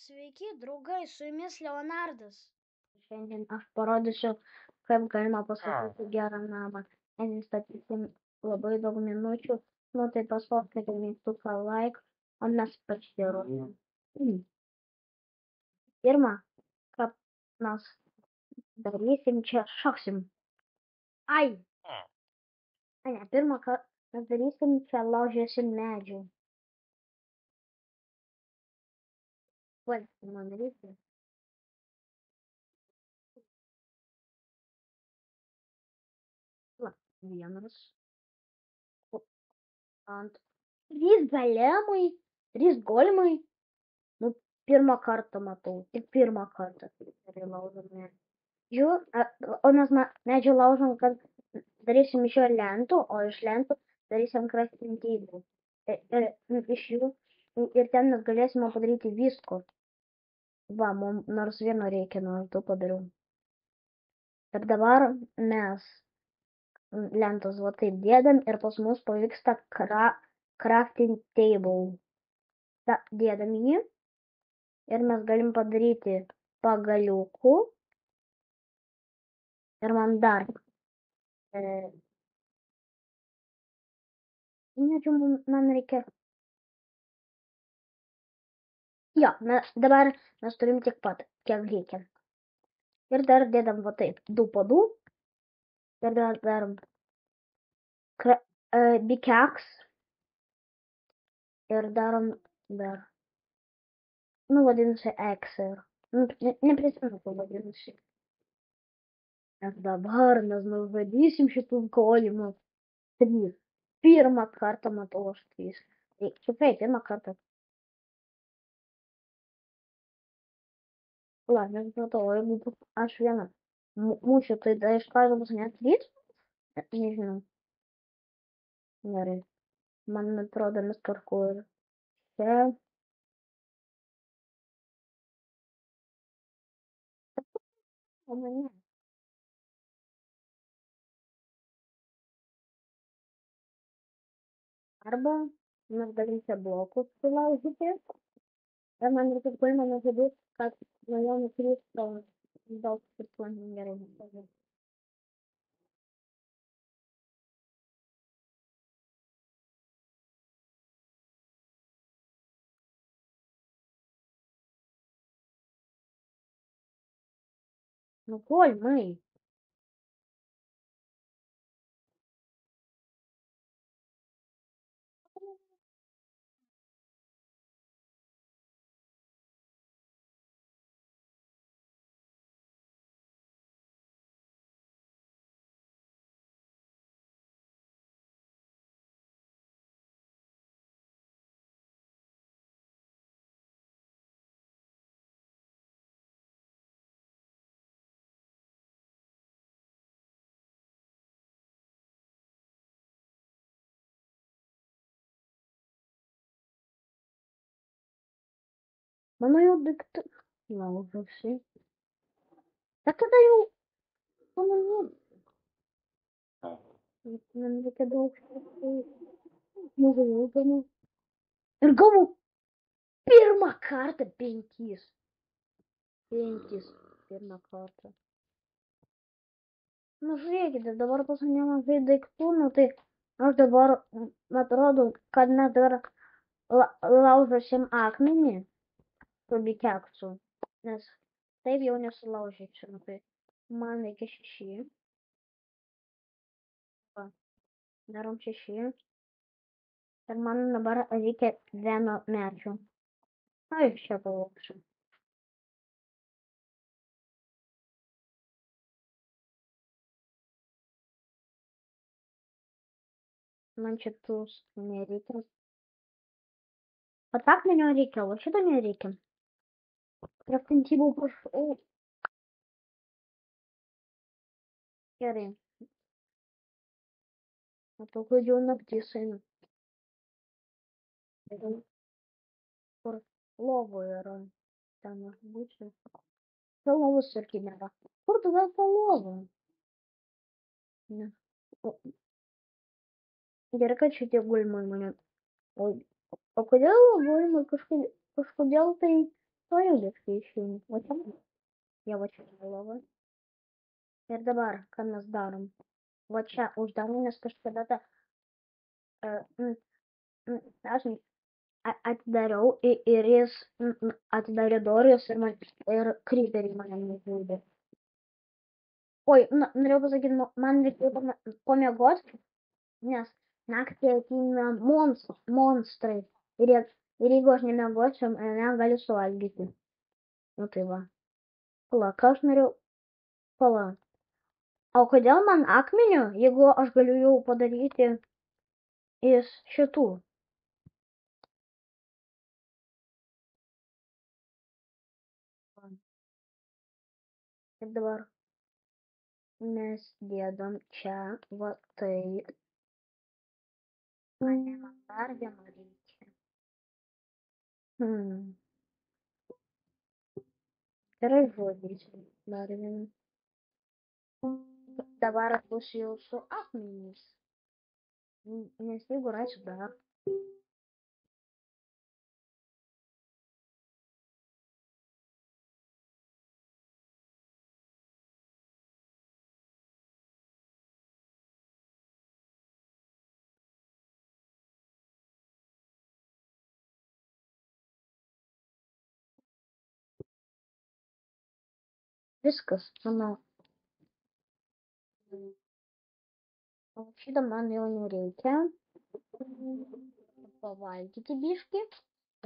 Sveiki, draugai, su jumis Leonardas. Šiandien aš parodysiu, kaip galima pastatyti gerą namą. Nestatysim labai daug minučių, tai paspauskite mygtuką like, o mes pasiruošim. Pirma, ką mes darysim, čia šoksim. Ai! Ne, pirma, ką mes darysim, čia laužysim medžių. Man reikia. Vienas. Ant. 3 galemai, 3 golimai. Pirmą kartą matau, tik pirmą kartą laužome. O mes medžių laužom, kad darysim iš jo lentų, o iš lentų darysim crafting table. Iš jų ir ten mes galėsime padaryti visko. Va, mums nors vieno reikia, nors du padariau. Ir dabar mes lentos va taip dėdam ir pas mus pavyksta crafting table. Dėdam jį ir mes galim padaryti pagaliukų. Ir man dar. Man reikia. Jo, dabar mes turim tiek pat, kiek reikia. Ir dar dėdam va taip, 2 po 2. Ir dar darom pickaxe. Ir darom dar. Vadinasi X. Neprisimenu, kaip vadinasi. Ir dabar mes nužudysim šitus golimus. 3. Pirmą kartą matau aš 3. Tikrai, pirmą kartą. Nes matau, jeigu aš vieną mūšiu, tai iš karto bus net 3. Nežinau. Gerai. Man atrodo, mes kažkur čia. O mane. Arba mes galim čia blokus sulaužyti. Ir man reikia paimti nuo žodžių, kad nuo jo nukrypsta daug skirtingų gerai. Golimai. Mano jau daiktai laužosi. Bet tada jau pamanyti. Man reikia daug štai. Nuvažiuodama. Ir gavau pirmą kartą 5. 5 pirmą kartą. Žiūrėkite, dabar pas mane nemažai daiktų, tai aš dabar, atrodo, kad mes dabar laužosim akmenį su pickaxu, nes taip jau nesulaužyčiau. Tai man reikia 6. Darom 6. Ir man dabar reikia 1 medžio. Ai, čia palauksiu. Man šitus nereikia. Pat akmenio reikia, o šito nereikia. Crafting table prašau. Gerai. Matau, kad jau naktis eina. Kur lovo yra. Ten aš būčiau. Čia lovos irgi nėra. Kur tada ta lova? Ne. Gerai, kad šitie gulimai mane. O kodėl gulimai kažkodėl tai Tuojau biškį išjungt. Va čia jau va čia galva. Ir dabar, ką mes darom? Va čia uždarom, nes kažkada aš atidariau ir jis atidarė duris ir kryperiai mane nužudė. Oi, norėjau pasakyti, man reikėjo pamiegoti, nes naktį ateina monstrai. Ir jeigu aš nemiegosiu, mane gali suvalgyti. Nu tai va. Pala, ką aš norėjau? Pala. O kodėl man akmenių, jeigu aš galiu jau padaryti iš šitų? Ir dabar mes dėdam čia, va taip. Man dar vieno reikia. Gerai žodžiais dar vieną. Dabar bus jau su akmenimis. Nes jeigu rasiu dar. Viskas, manau. O šitą man jau nereikia. Pavalgyti biškį.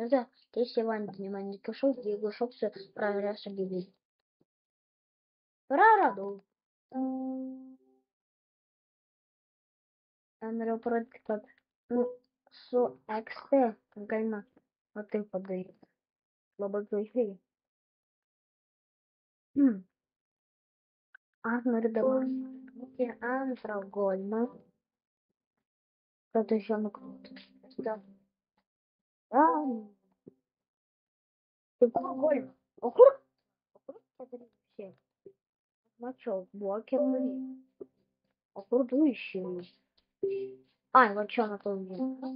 Ir tada tiesiai vandenį man įkišau, jeigu šoksiu, prarasiu gyvybę. Praradau. Norėjau parodyti, kad su XP galima va taip padaryti. Labai gražiai. Aš noriu dabar nukrauti antrą golmą, kad aš jo nukrauti. Tai kur golma? O kur? Padaryti. Mačiau, buvo 4. O kur 2 išėjus? Ai, va čia matau vieną.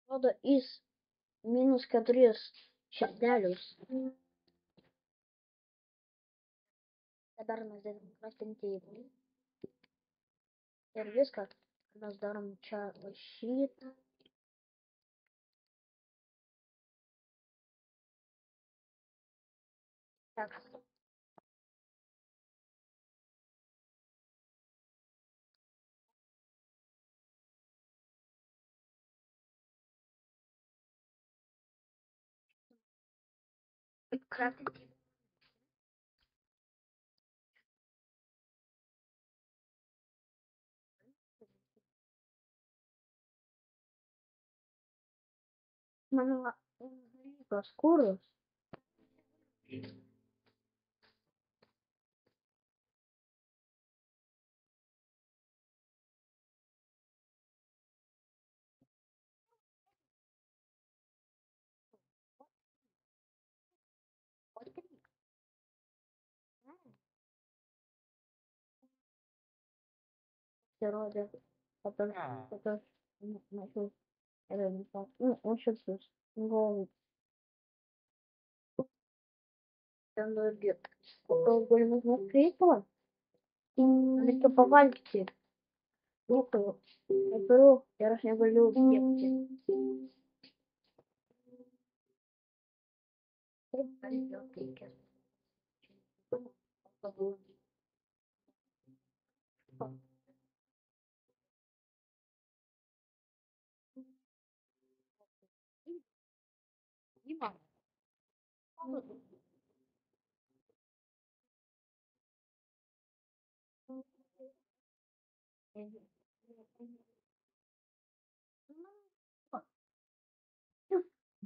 Rodo jis -4 šerdelius. Dabar mes darome krastinti ir viską. Mes darom čia šitą. Так. Крафтить. Mano dalykas kuras. Природе. Это начал. Это не так. Ну, он сейчас голый. Энергия. Попробуем нужно крепко. Это повальки. Ну-ка. Я беру. Я раз не говорю кепки.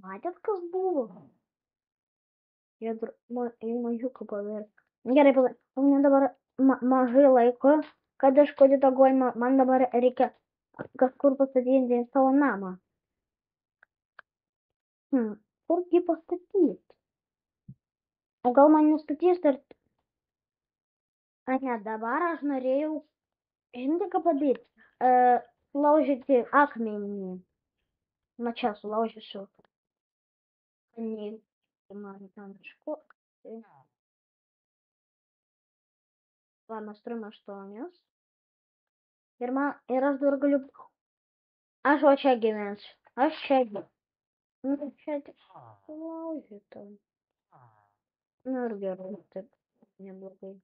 Matėt, kas buvo? Jie į mažiuką pavirto. Gerai, man dabar mažai laiko, kad iškodyti tą goimą. Man dabar reikia kažkur pastatyti savo namą. Kur jį pastatyti? O gal man nustatys ir... A ne, dabar aš norėjau... Žinai, ką padaryti? Sulaužyti akmenį. Na čia sulaužysiu. Nei, man ten kažko. Va, mes turime 8. Ir aš dar galiu... Aš va čia gyvensiu. Aš čia gyvensiu. Nu, čia tik sulaužyta. Nu ir gerai, taip neblogai.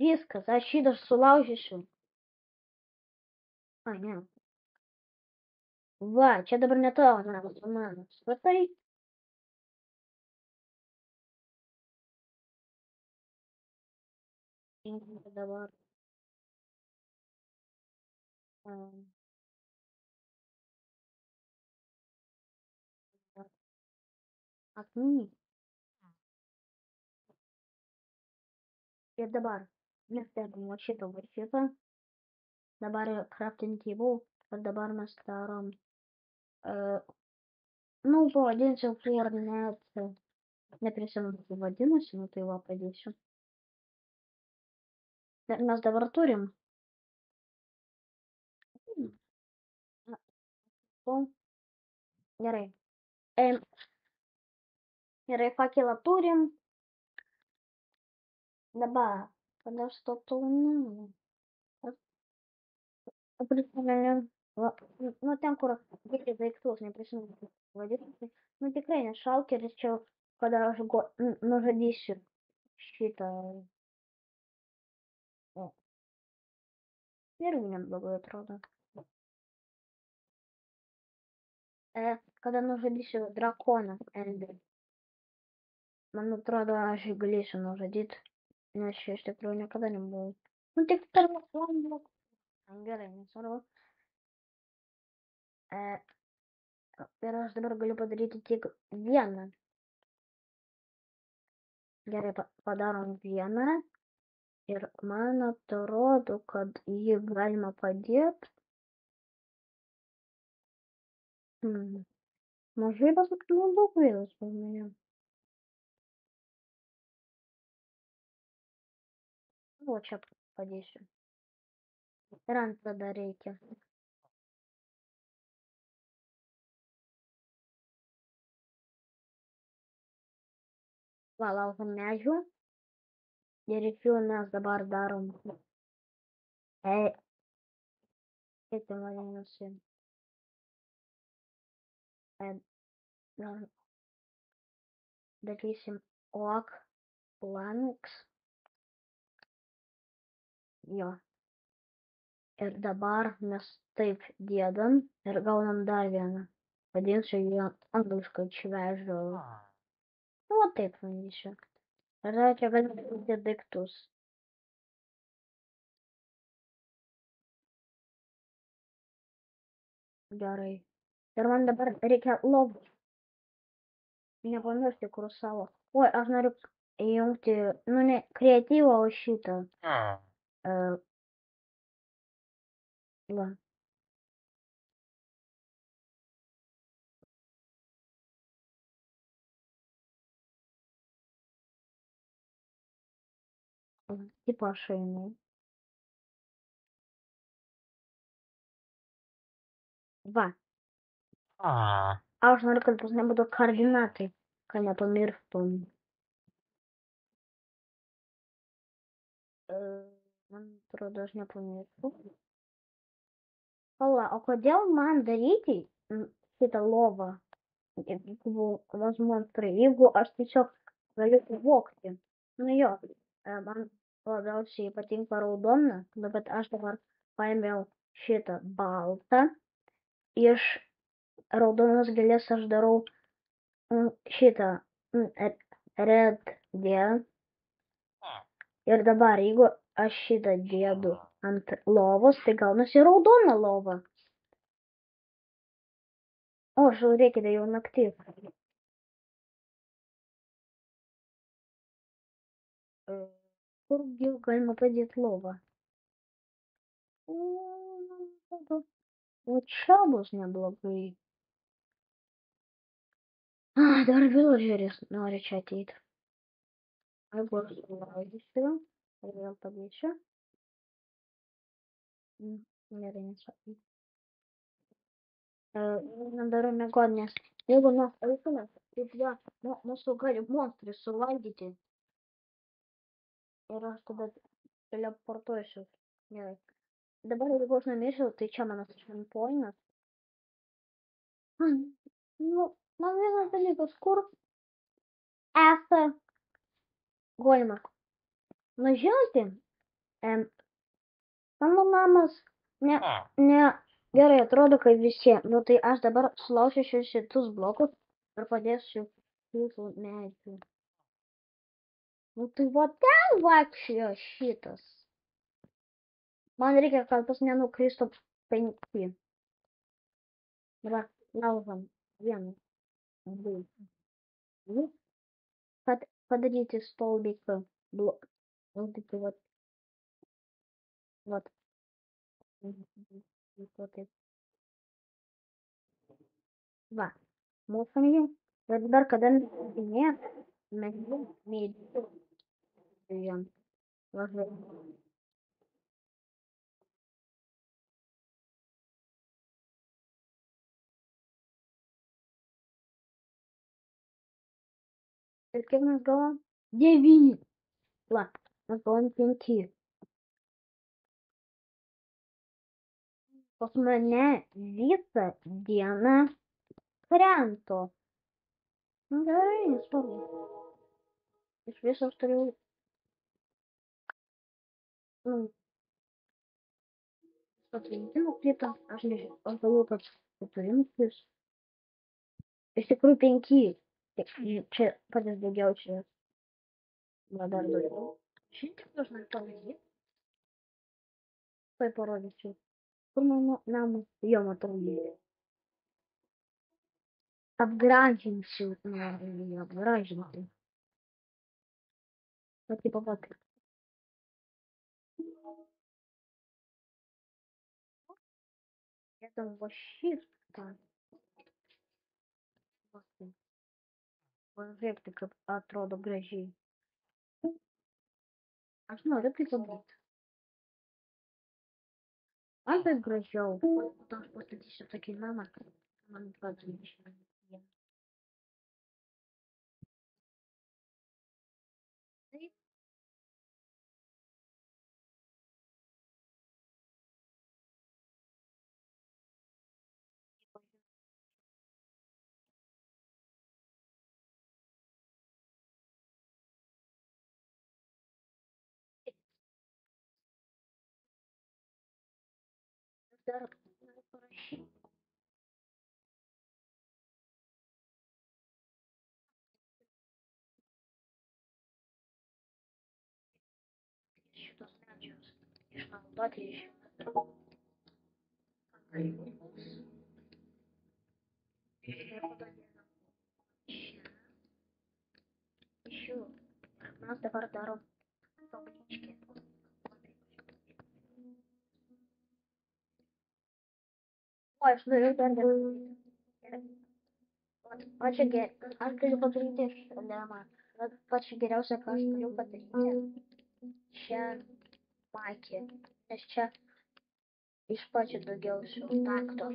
Viskas, aš šitą sulaužysiu. A, ne. Va, čia dabar ne tavo namas, o manas. Va tai. Dabar. Akmenį. Ir dabar. Nestebim va šitą. Dabar crafting table. Ir dabar mes darom. Nu, pavadinsiu Fortnite. Neprisimenu, kaip vadinasi, nu tai va padėsiu. Ir mes dabar turim. Gerai. Gerai, fakelą turim. Dabar, kada aš statau namą. Prisimenu, nu ten, kur dėti daiktus, neprisimenu, kaip vadinasi. Nu tikrai nešalkeris čia, kada aš nužudysiu šitą. Irgi neblogai atrodo. Kada nužudysiu drakoną Enderį. Man atrodo, aš jį galėsiu nužudyti, nes čia iš tikrųjų niekada nebuvau. Nu tik per valandą. Gerai, nesvarbu. Ir aš dabar galiu padaryti tik vieną. Gerai, padarom vieną. Ir man atrodo, kad jį galima padėti. Mažai, bet daug vėlas pas mane. O čia padėsiu. Ir antrą dar reikia. Va, laukiam medžių. Ir iš jų mes dabar darom. Kaip tai vadinasi? Darysim oak planks. Jo. Ir dabar mes taip dėdam ir gaunam dar vieną. Vadinsiu jį angliškai švežo. Nu, va taip vadinsiu. Ir tada čia galim dėti daiktus. Gerai. Ir man dabar reikia lovų. Nepamiršti, kur savo. Oi, aš noriu įjungti, nu ne kreatyvą, o šitą. Va. Tipo aš einu. Va. Aš noriu, kad pas nebūtų koordinatai, kad nepamirštum. Man atrodo, aš nepamirštu. Pala, o kodėl man daryti šitą lovą? Jeigu monstrai, jeigu aš tiesiog galiu suvokti. Nu jo, man labiausiai patinka raudona, bet aš dabar paėmiau šitą baltą. Iš raudonos gėlės aš darau šitą red gel. Ir dabar, jeigu aš šitą dėdu ant lovos, tai gaunasi raudona lova. O, žiūrėkite, jau naktis. Kurgi galima padėti lovą? O čia bus neblogai. Dar villageris nori čia ateiti. Jeigu aš sulaužysiu, ir vėl padėsiu. Gerai, nesakyti. Nedarau miegot, nes jeigu mes eitume, tai tada mūsų gali monstrai suvalgyti. Ir aš tada teleportuosiu. Gerai. Dabar jeigu aš numirsiu, tai čia mano šampoinas. Nu, man vienas dalykas, kur esą golimas. Na, žinote, mano namas ne gerai atrodo kaip visi. Nu, tai aš dabar sulaušiu šitus blokus ir padėsiu jūsų medžių. Nu, tai va ten vaikščiojo šitas. Man reikia, kad pas nenukristų 5. Dabar laužam 1, 2. Kad padaryti stolbiką blok. Tai vat. Taip. Va. Mūsų jį. Ir dabar, kada mes mėgdėjom. Ir kiek mes gavom? 9. Va, mes gavom 5. Pas mane visą dieną krento. Gerai, nesvarbu. Iš viso aš turėjau atrinkimų klipą. Aš nežinau, aš galvoju, kad 4 nukris. Iš tikrųjų 5. Čia patys daugiausiai. Va, dar daugiau. Šiandien aš man pavyzdį. Tai parodyčiau. Kur mano namas? Jo, matau jį. Apgražinsiu. Noriu jį apgražinti. Va, tipo, va. Это va šitą. Pažiūrėk, tai kaip atrodo gražiai. Aš noriu tai padaryti. Aš taip gražiau. Po to aš pastatysiu tokį namą, kad man patinka. Taip. Dar noriu parašyti. Šitos medžius išnaudoti iš galimus. Ir padarėme čia. Iš jų. Mes dabar darom tabličkę. O, aš norėjau dar pačią geriausią. Aš galiu padaryti šalemą. Pačią geriausią, ką aš galiu padaryti. Čia pakė. Nes čia iš pačio daugiausio takto.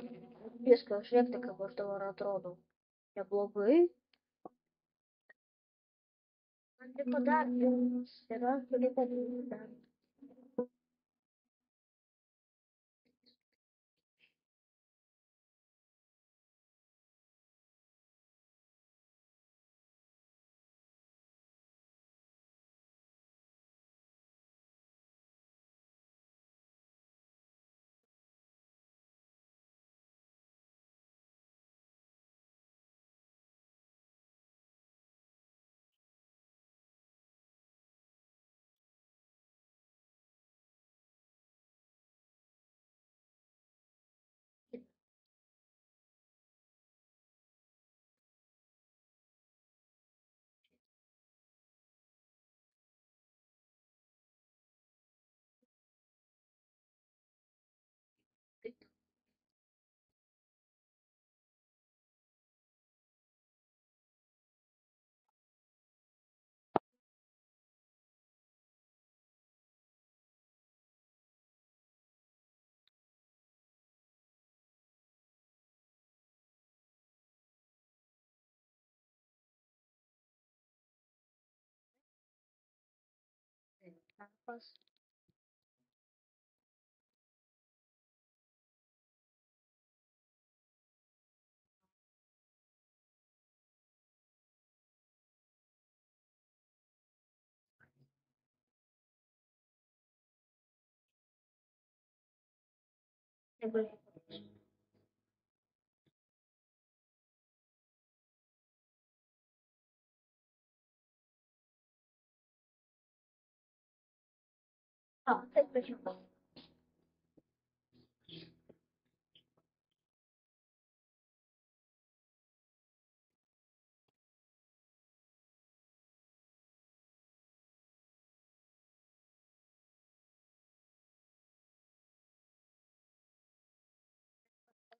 Viską, žiūrėkite, kaip aš dabar atrodau. Neblogai. Man liko dar vienas. Ir aš galiu padaryti dar. Pas. Taip pažiūrėjau.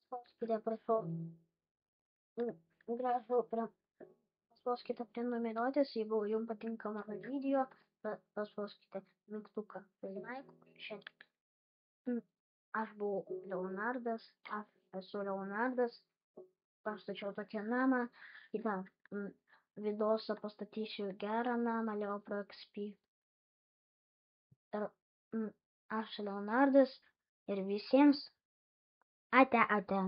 Paspauskite, prašau. Gražu, paspauskite prenumeruotis, jeigu jums patinka mano video, paspauskite mygtuką like. Šiandien aš buvau Leonardas, aš esu Leonardas, pastačiau tokį namą, kitą vidosą pastatysiu gerą namą, Leopro XP. Ir aš Leonardas ir visiems ate.